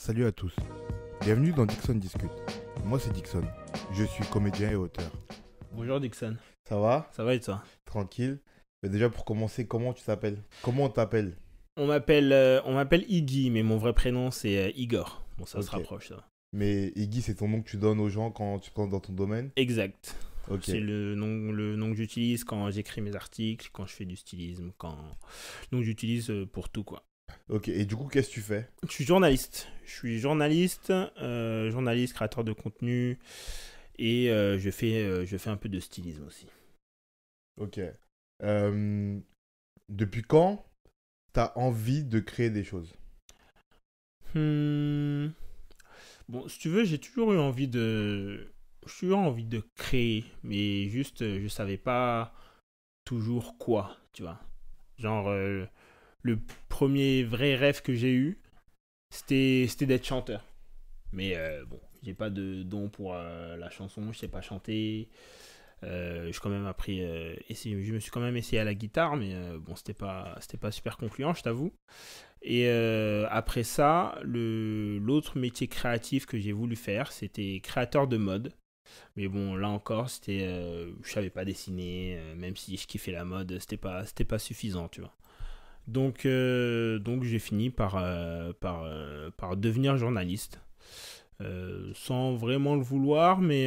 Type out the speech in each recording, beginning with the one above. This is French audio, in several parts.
Salut à tous, bienvenue dans Dixon Discute. Moi c'est Dixon, je suis comédien et auteur. Bonjour Dixon, Ça va? ça va et toi? Tranquille? Mais déjà pour commencer, comment tu t'appelles? Comment on t'appelle? On m'appelle Iggy, mais mon vrai prénom c'est Igor. Bon, ça se Ok. rapproche ça. Mais Iggy c'est ton nom que tu donnes aux gens quand tu te lances dans ton domaine? Exact. Ok. C'est le nom que j'utilise quand j'écris mes articles, quand je fais du stylisme, donc j'utilise pour tout quoi. Ok, et du coup qu'est-ce que tu fais? Je suis journaliste. Journaliste, créateur de contenu et je fais un peu de stylisme aussi. Ok. Euh, Depuis quand t'as envie de créer des choses? Hmm. Bon, si tu veux, j'ai toujours envie de créer, mais juste, je savais pas toujours quoi, tu vois. Genre, le premier vrai rêve que j'ai eu, c'était d'être chanteur. Mais bon, j'ai pas de don pour la chanson, je sais pas chanter. J'ai quand même appris, je me suis quand même essayé à la guitare, mais bon, c'était pas super concluant, je t'avoue. Et après ça, l'autre métier créatif que j'ai voulu faire, c'était créateur de mode. Mais bon, là encore, je savais pas dessiner, même si je kiffais la mode, c'était pas suffisant, tu vois. Donc j'ai fini par devenir journaliste. Sans vraiment le vouloir, mais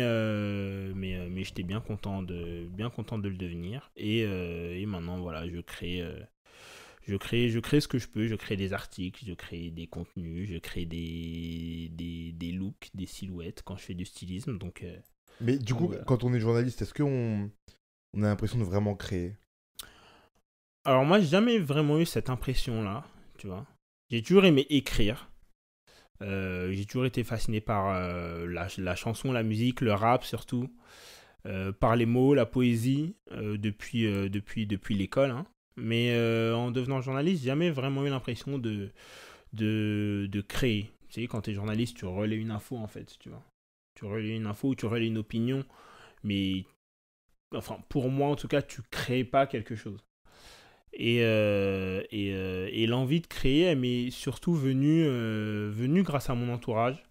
j'étais bien content de le devenir. Et maintenant, voilà, je crée ce que je peux. Je crée des articles, je crée des contenus, je crée des looks, des silhouettes quand je fais du stylisme. Mais du Donc coup voilà. quand on est journaliste, est-ce qu'on on a l'impression de vraiment créer? Alors moi, j'ai jamais vraiment eu cette impression-là, tu vois. J'ai toujours aimé écrire. J'ai toujours été fasciné par la chanson, la musique, le rap surtout. Par les mots, la poésie, depuis l'école, hein. Mais en devenant journaliste, j'ai jamais vraiment eu l'impression de créer. Tu sais, quand tu es journaliste, tu relais une info en fait, tu vois. Tu relais une info, tu relais une opinion, mais enfin, pour moi en tout cas, tu crées pas quelque chose. Et l'envie de créer, elle m'est surtout venue grâce à mon entourage.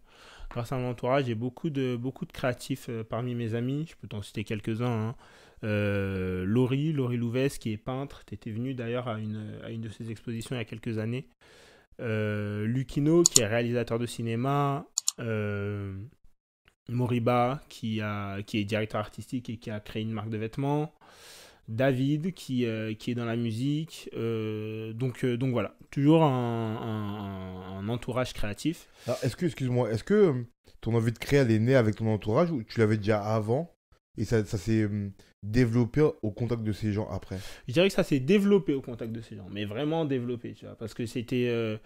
Grâce à mon entourage, j'ai beaucoup de créatifs parmi mes amis. Je peux t'en citer quelques-uns, hein. Laurie Louvès, qui est peintre. Tu étais venu d'ailleurs à une de ses expositions il y a quelques années. Lucino, qui est réalisateur de cinéma. Euh, Moriba, qui est directeur artistique et qui a créé une marque de vêtements. David, qui est dans la musique. Donc voilà, toujours un entourage créatif. Alors, excuse-moi, est-ce que ton envie de créer, elle est née avec ton entourage ou tu l'avais déjà avant et ça s'est développé au contact de ces gens après? Je dirais que ça s'est développé au contact de ces gens, mais vraiment développé, tu vois, parce que c'était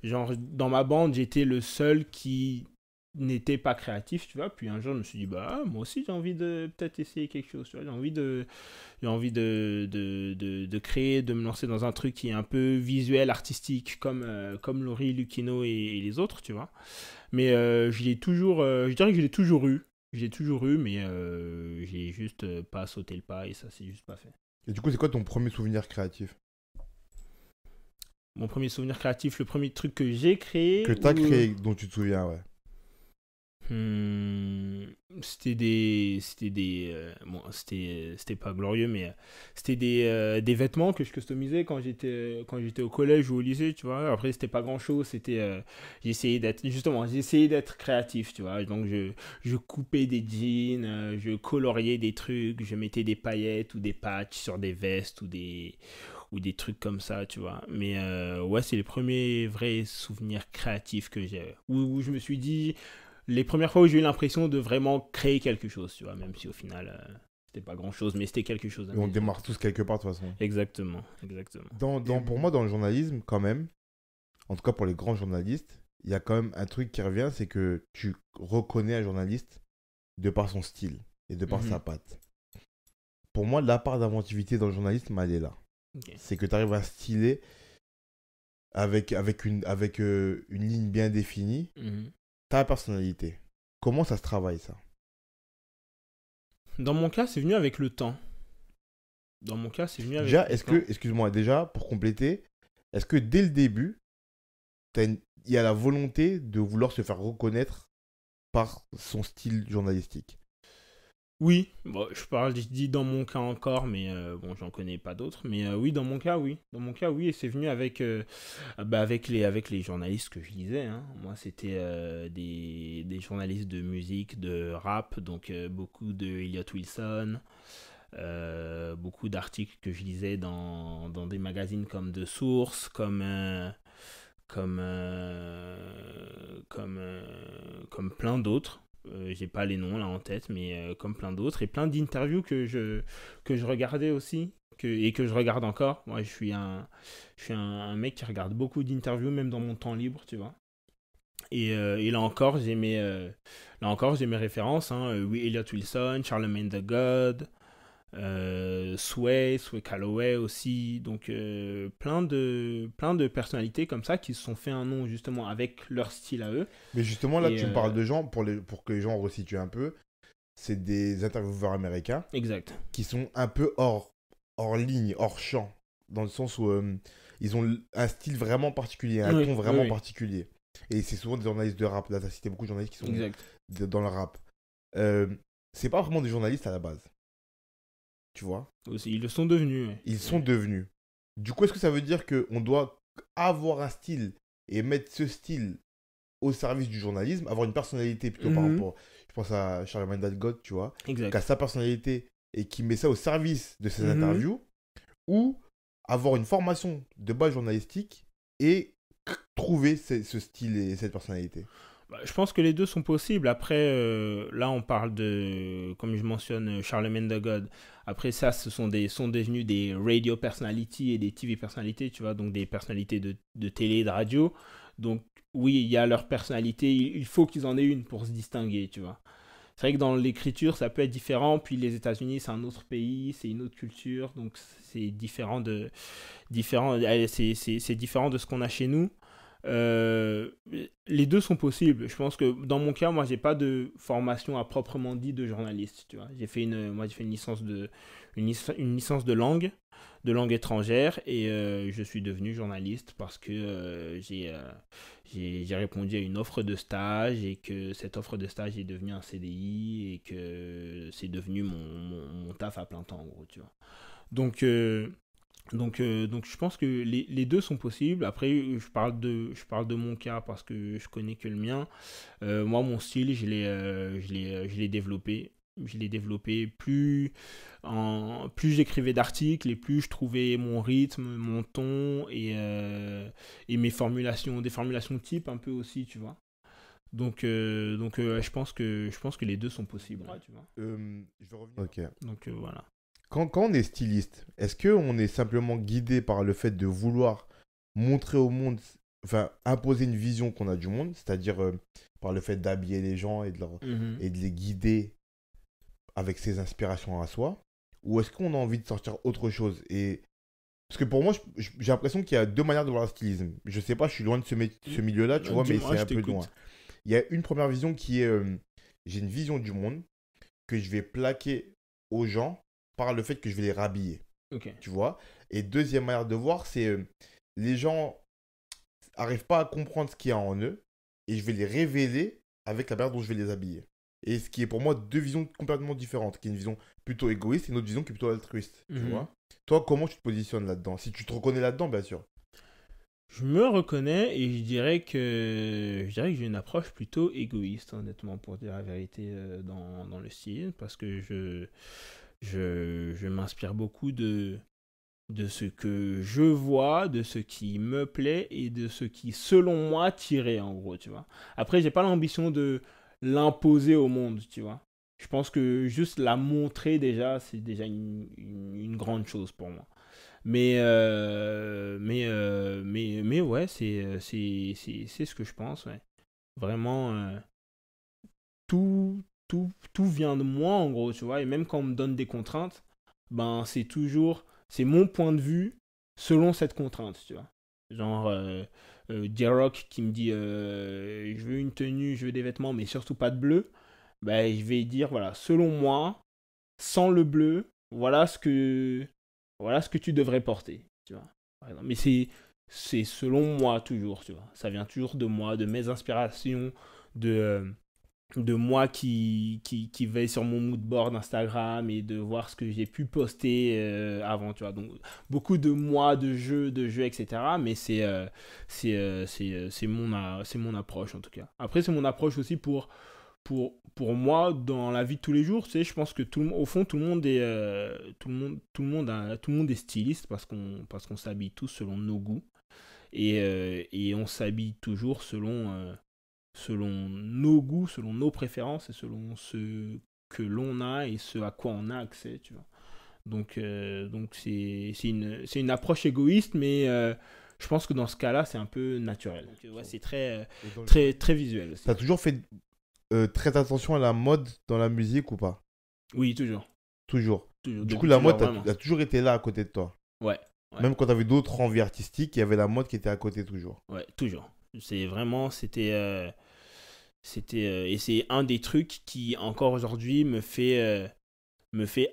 genre dans ma bande, j'étais le seul qui n'était pas créatif, tu vois. Puis un jour, je me suis dit bah moi aussi j'ai envie de peut-être essayer quelque chose, tu vois. J'ai envie de créer, de me lancer dans un truc qui est un peu visuel, artistique, comme Laurie, Lucino et les autres, tu vois. Mais je dirais que je l'ai toujours eu. J'ai toujours eu, mais j'ai juste pas sauté le pas et ça s'est juste pas fait. Et du coup, c'est quoi ton premier souvenir créatif? Mon premier souvenir créatif, le premier truc que j'ai créé, Que t'as ou créé, dont tu te souviens, ouais. c'était pas glorieux, mais c'était des vêtements que je customisais quand j'étais au collège ou au lycée, tu vois. Après, c'était pas grand chose, j'ai essayé d'être créatif, tu vois. Donc, je coupais des jeans, je coloriais des trucs, je mettais des paillettes ou des patchs sur des vestes ou des trucs comme ça, tu vois. Mais ouais, c'est les premiers vrais souvenirs créatifs que j'ai. Où je me suis dit, les premières fois où j'ai eu l'impression de vraiment créer quelque chose, tu vois, même si au final, c'était pas grand chose, mais c'était quelque chose à Et mes on yeux. démarre tous quelque part de toute façon. Exactement, exactement. Pour moi, dans le journalisme, quand même, en tout cas pour les grands journalistes, il y a quand même un truc qui revient, c'est que tu reconnais un journaliste de par son style et de par sa Mhm. patte. Pour moi, la part d'inventivité dans le journalisme, elle est là. Ok. C'est que tu arrives à styler avec une ligne bien définie Mhm. ta personnalité. Comment ça se travaille ça? Dans mon cas, c'est venu avec le temps. Dans mon cas, c'est venu avec Déjà, le temps. excuse-moi, déjà, pour compléter, est-ce que dès le début, t'as il y a la volonté de vouloir se faire reconnaître par son style journalistique. Oui, bon, je dis dans mon cas encore, mais bon, j'en connais pas d'autres. Mais oui, dans mon cas, oui. Dans mon cas, oui, et c'est venu avec les journalistes que je lisais, hein. Moi, c'était des journalistes de musique, de rap, donc beaucoup de Elliot Wilson, beaucoup d'articles que je lisais dans des magazines comme The Source, comme, comme plein d'autres. J'ai pas les noms là en tête, mais comme plein d'autres. Et plein d'interviews que je regardais aussi. Et que je regarde encore. Moi, je suis un mec qui regarde beaucoup d'interviews, même dans mon temps libre, tu vois. Et là encore, j'ai mes références. Hein. Oui, Elliot Wilson, Charlemagne the God, Sway Calloway aussi, donc plein de personnalités comme ça qui se sont fait un nom justement avec leur style à eux. Mais justement, là, Et tu me parles de gens, pour que les gens resituent un peu, c'est des intervieweurs américains exact. qui sont un peu hors ligne, hors champ, dans le sens où ils ont un style vraiment particulier, un Oui, ton vraiment oui. particulier. Et c'est souvent des journalistes de rap. Là, tu as cité beaucoup de journalistes qui sont Exact. dans le rap. Euh, c'est pas vraiment des journalistes à la base. Tu vois? Aussi, ils le sont devenus. Ouais. Ils sont devenus. Du coup, est-ce que ça veut dire qu'on doit avoir un style et mettre ce style au service du journalisme, avoir une personnalité plutôt par rapport, je pense à Charlemagne God, tu vois, qui Exact. a sa personnalité et qui met ça au service de ses Mhm. interviews, ou avoir une formation de base journalistique et trouver ce style et cette personnalité. Bah, je pense que les deux sont possibles. Après, là, on parle de, comme je mentionne, Charlemagne the God. Après ça, sont devenus des radio personality et des TV personnalités, tu vois, donc des personnalités de télé et de radio. Donc, oui, il y a leur personnalité. Il faut qu'ils en aient une pour se distinguer, tu vois. C'est vrai que dans l'écriture, ça peut être différent. Puis les États-Unis, c'est un autre pays, c'est une autre culture. Donc, c'est c'est différent de ce qu'on a chez nous. Euh, les deux sont possibles. Je pense que dans mon cas, moi, j'ai pas de formation à proprement dit de journaliste. Tu vois, j'ai fait une licence de langue étrangère, et je suis devenu journaliste parce que j'ai répondu à une offre de stage et que cette offre de stage est devenue un CDI et que c'est devenu mon taf à plein temps, en gros, tu vois. Donc, donc je pense que les deux sont possibles. Après, je parle de mon cas parce que je connais que le mien. Moi, mon style, je l'ai développé. Je l'ai développé plus j'écrivais d'articles et plus je trouvais mon rythme, mon ton et mes formulations, des formulations type un peu aussi, tu vois. Je pense que les deux sont possibles, hein, tu vois. Je vais revenir. Ok. Donc voilà. Quand on est styliste, est-ce qu'on est simplement guidé par le fait de vouloir montrer au monde, enfin imposer une vision qu'on a du monde, c'est-à-dire par le fait d'habiller les gens Mhm. et de les guider avec ses inspirations à soi, ou est-ce qu'on a envie de sortir autre chose parce que pour moi, j'ai l'impression qu'il y a deux manières de voir le stylisme. Je sais pas, je suis loin de ce milieu-là, tu vois, mais Dis-moi, c'est je un peu t'écoute. loin. Il y a une première vision qui est, j'ai une vision du monde que je vais plaquer aux gens par le fait que je vais les rhabiller, Ok. tu vois. Et deuxième manière de voir, c'est les gens n'arrivent pas à comprendre ce qu'il y a en eux et je vais les révéler avec la manière dont je vais les habiller. Et ce qui est pour moi deux visions complètement différentes, qui est une vision plutôt égoïste et une autre vision qui est plutôt altruiste, tu vois. Toi, comment tu te positionnes là-dedans? Si tu te reconnais là-dedans, bien sûr. Je me reconnais et je dirais que j'ai une approche plutôt égoïste, honnêtement, pour dire la vérité, dans le style, parce que je m'inspire beaucoup de ce que je vois, de ce qui me plaît et de ce qui, selon moi, tirait, en gros, tu vois. Après, j'ai pas l'ambition de l'imposer au monde, tu vois. Je pense que juste la montrer déjà, c'est déjà une grande chose pour moi. Mais ouais, c'est ce que je pense, ouais. Vraiment, tout vient de moi, en gros, tu vois. Et même quand on me donne des contraintes, ben, c'est mon point de vue selon cette contrainte, tu vois. Genre, J-Rock qui me dit, je veux une tenue, je veux des vêtements, mais surtout pas de bleu. Ben, je vais dire, voilà, selon moi, sans le bleu, voilà ce que tu devrais porter, tu vois. Par exemple. Mais c'est selon moi toujours, tu vois. Ça vient toujours de moi, de mes inspirations, de, de moi qui veille sur mon mood board Instagram et de voir ce que j'ai pu poster avant, tu vois. Donc, beaucoup de moi, de jeux, etc. Mais c'est mon approche, en tout cas. Après, c'est mon approche aussi pour moi, dans la vie de tous les jours, tu sais, je pense que au fond, tout le monde est, tout le monde est styliste parce qu'on s'habille tous selon nos goûts et on s'habille toujours selon nos goûts, selon nos préférences et selon ce que l'on a et ce à quoi on a accès, tu vois. Donc c'est une approche égoïste, mais je pense que dans ce cas-là, c'est un peu naturel. Donc, ouais, c'est très visuel aussi. T'as toujours fait très attention à la mode dans la musique ou pas? Oui, toujours. Toujours. Toujours. Du coup, Depuis la toujours, mode vraiment. a toujours été là à côté de toi. Ouais. Ouais. Même quand t'avais d'autres envies artistiques, il y avait la mode qui était à côté toujours. Ouais, toujours. C'est vraiment, et c'est un des trucs qui encore aujourd'hui me fait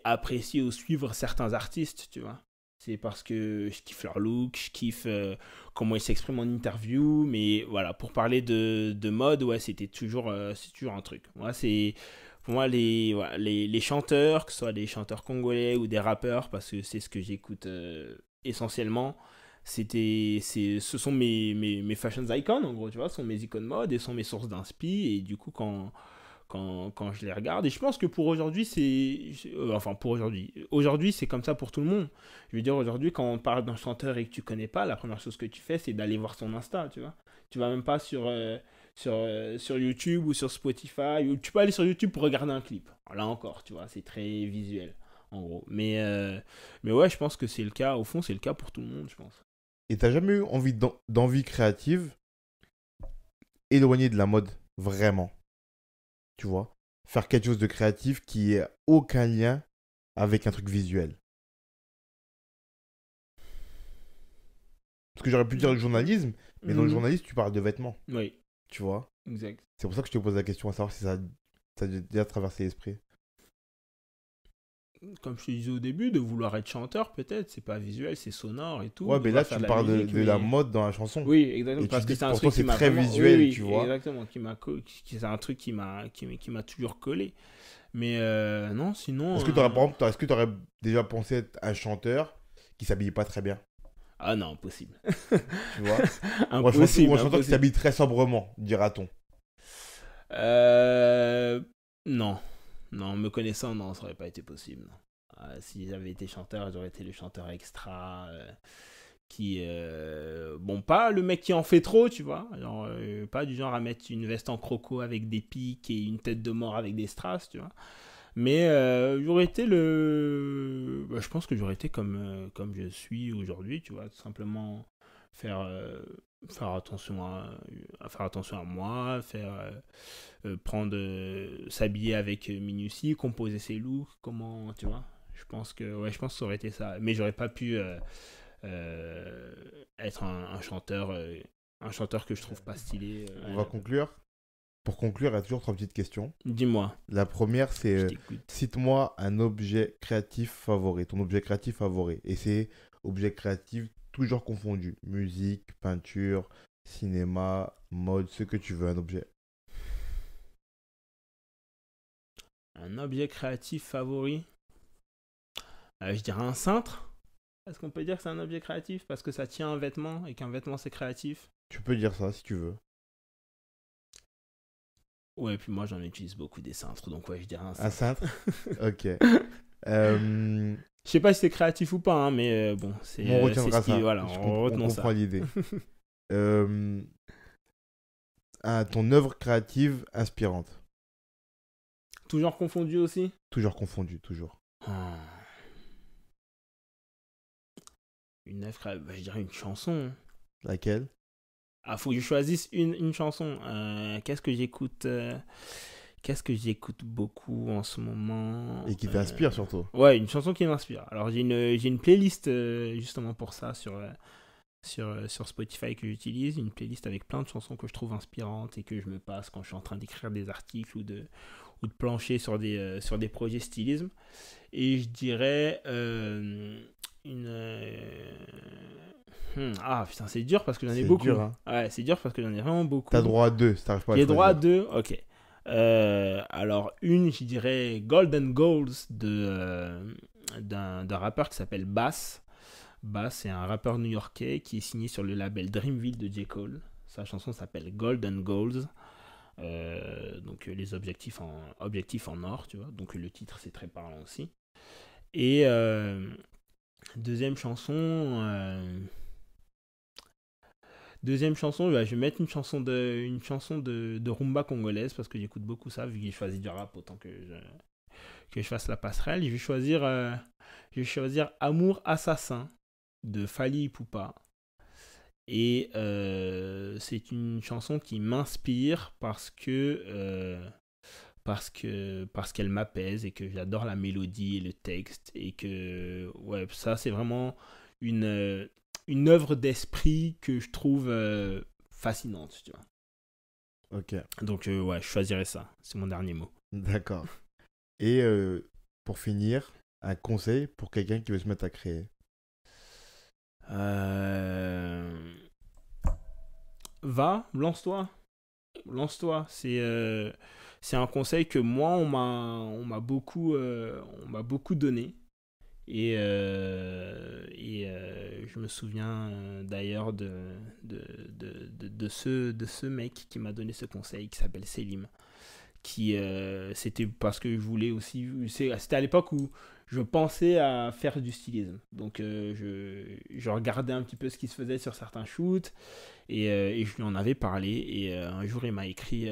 apprécier ou suivre certains artistes, tu vois. C'est parce que je kiffe leur look, je kiffe comment ils s'expriment en interview, mais voilà, pour parler de mode, ouais, c'est toujours un truc. Moi, pour moi, voilà, les chanteurs, que ce soit des chanteurs congolais ou des rappeurs, parce que c'est ce que j'écoute essentiellement, ce sont mes fashion icons, en gros, tu vois, ce sont mes icônes mode et sont mes sources d'inspi, et du coup, quand je les regarde. Et je pense que pour aujourd'hui, enfin, pour aujourd'hui, c'est comme ça pour tout le monde. Je veux dire, aujourd'hui, quand on parle d'un chanteur et que tu connais pas, la première chose que tu fais, c'est d'aller voir son Insta, tu vois. Tu vas même pas sur YouTube ou sur Spotify. Ou tu peux aller sur YouTube pour regarder un clip. Là encore, tu vois, c'est très visuel, en gros. Mais ouais, je pense que c'est le cas. Au fond, c'est le cas pour tout le monde, je pense. Et t'as jamais eu envie d'envie créative éloignée de la mode, vraiment? Tu vois? Faire quelque chose de créatif qui ait aucun lien avec un truc visuel. Parce que j'aurais pu dire le journalisme, mais dans le journalisme, tu parles de vêtements. Oui, Tu vois? exact. C'est pour ça que je te pose la question, à savoir si ça a déjà traversé l'esprit. Comme je te disais au début, de vouloir être chanteur, peut-être, c'est pas visuel, c'est sonore et tout. Ouais, de mais là, vouloir faire tu de parles de, musique, de la mais... mode dans la chanson. Oui, exactement, Et parce tu que dis c'est un pour truc toi, c'est qui m'a très vraiment... visuel, Oui, oui, tu vois. exactement, c'est un truc qui m'a toujours collé. Mais non, sinon... Est-ce que tu aurais, par exemple, est-ce que tu aurais déjà pensé être un chanteur qui s'habille pas très bien? Ah non, impossible. Tu vois? Ou un Impossible, chanteur qui impossible. s'habille très sobrement, dira-t-on. Non. Non, me connaissant, non, ça aurait pas été possible. Non. Si j'avais été chanteur, j'aurais été le chanteur extra bon, pas le mec qui en fait trop, tu vois. Genre, pas du genre à mettre une veste en croco avec des pics et une tête de mort avec des strass, tu vois. Mais j'aurais été je pense que j'aurais été comme je suis aujourd'hui, tu vois. Tout simplement faire, faire faire attention à moi, s'habiller avec minutie, composer ses looks, comment, tu vois. Je pense que ça aurait été ça. Mais j'aurais pas pu être un chanteur que je trouve pas stylé. On va conclure. Pour conclure, il y a toujours trois petites questions. Dis-moi. La première, Je c'est t'écoute. cite-moi un objet créatif favori, ton objet créatif favori. Et c'est objet créatif toujours confondu. Musique, peinture, cinéma, mode, ce que tu veux, un objet. Un objet créatif favori. Je dirais un cintre. Est-ce qu'on peut dire que c'est un objet créatif parce que ça tient un vêtement et qu'un vêtement c'est créatif? Tu peux dire ça si tu veux. Ouais, puis moi j'en utilise beaucoup des cintres, donc ouais, je dirais un Un cintre. cintre. Ok. Je sais pas si c'est créatif ou pas, hein, mais bon, On retiendra ce qui, ça. voilà, On retenons ça. comprend l'idée. Ton œuvre créative inspirante. Toujours confondu aussi? Toujours confondu, toujours. Une œuvre créative, je dirais une chanson. Laquelle? Ah, faut que je choisisse une chanson. Qu'est-ce que j'écoute beaucoup en ce moment? Et qui t'inspire surtout. Ouais, une chanson qui m'inspire. Alors j'ai une playlist justement pour ça sur Spotify que j'utilise, une playlist avec plein de chansons que je trouve inspirantes et que je me passe quand je suis en train d'écrire des articles ou de plancher sur des projets stylisme. Et je dirais Ah putain, c'est dur parce que j'en ai C'est beaucoup. dur, hein. Ouais, c'est dur parce que j'en ai vraiment beaucoup. T'as droit à deux, si t'arrives pas à J'ai droit à choisir. 2, ok. Alors, une, je dirais Golden Goals d'un rappeur qui s'appelle Bass. Bass, c'est un rappeur new-yorkais qui est signé sur le label Dreamville de J. Cole. Sa chanson s'appelle Golden Goals. Donc, les objectifs en or, tu vois. Donc, le titre, c'est très parlant aussi. Et deuxième chanson. Deuxième chanson, bah, je vais mettre une chanson de rumba congolaise parce que j'écoute beaucoup ça, vu que j'ai choisi du rap autant que je fasse la passerelle. Je vais choisir Amour Assassin de Fally Ipupa. Et c'est une chanson qui m'inspire parce qu'elle m'apaise et que j'adore la mélodie et le texte et que ouais, ça c'est vraiment une œuvre d'esprit que je trouve fascinante, tu vois. Ok, Donc ouais, je choisirais ça, c'est mon dernier mot. d'accord. Et pour finir, un conseil pour quelqu'un qui veut se mettre à créer. Euh... Lance-toi. Lance-toi. C'est un conseil que moi, on m'a beaucoup donné. Et je me souviens d'ailleurs de ce mec qui m'a donné ce conseil, qui s'appelle Selim. C'était parce que je voulais aussi. C'était à l'époque où je pensais à faire du stylisme. Donc je regardais un petit peu ce qui se faisait sur certains shoots et je lui en avais parlé. Et un jour, il m'a écrit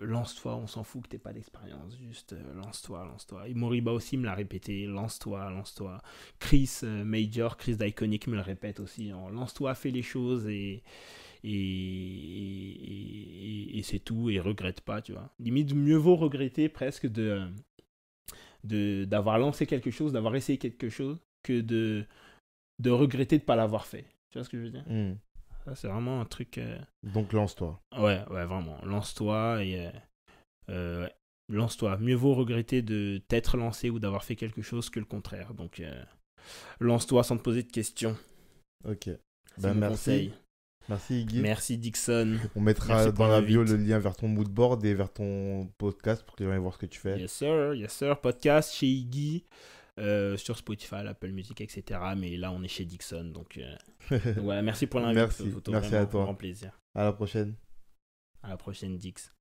lance-toi, on s'en fout que t'aies pas d'expérience, juste lance-toi, lance-toi. Et Moriba aussi me l'a répété, lance-toi, lance-toi. Chris d'Iconic me le répète aussi, lance-toi, fais les choses et c'est tout, et regrette pas, tu vois. Limite, mieux vaut regretter presque d'avoir lancé quelque chose, d'avoir essayé quelque chose, que de regretter de pas l'avoir fait. Tu vois ce que je veux dire? Hmm. Ça, c'est vraiment un truc. Donc lance-toi. Ouais, ouais, vraiment. Lance-toi et. Ouais. Lance-toi. Mieux vaut regretter de t'être lancé ou d'avoir fait quelque chose que le contraire. Donc, lance-toi sans te poser de questions. Ok. C'est Ben mon merci. conseil. Merci Iggy. Merci Dixon. On mettra Merci pour dans la bio l'invite. le lien vers ton moodboard et vers ton podcast pour que les gens aillent voir ce que tu fais. Yes sir, yes sir. Podcast chez Iggy, sur Spotify, Apple Music, etc. Mais là, on est chez Dixon. Donc voilà, merci pour l'invite. Merci. Photo, Merci vraiment, à toi. un grand plaisir. À la prochaine. À la prochaine, Dix.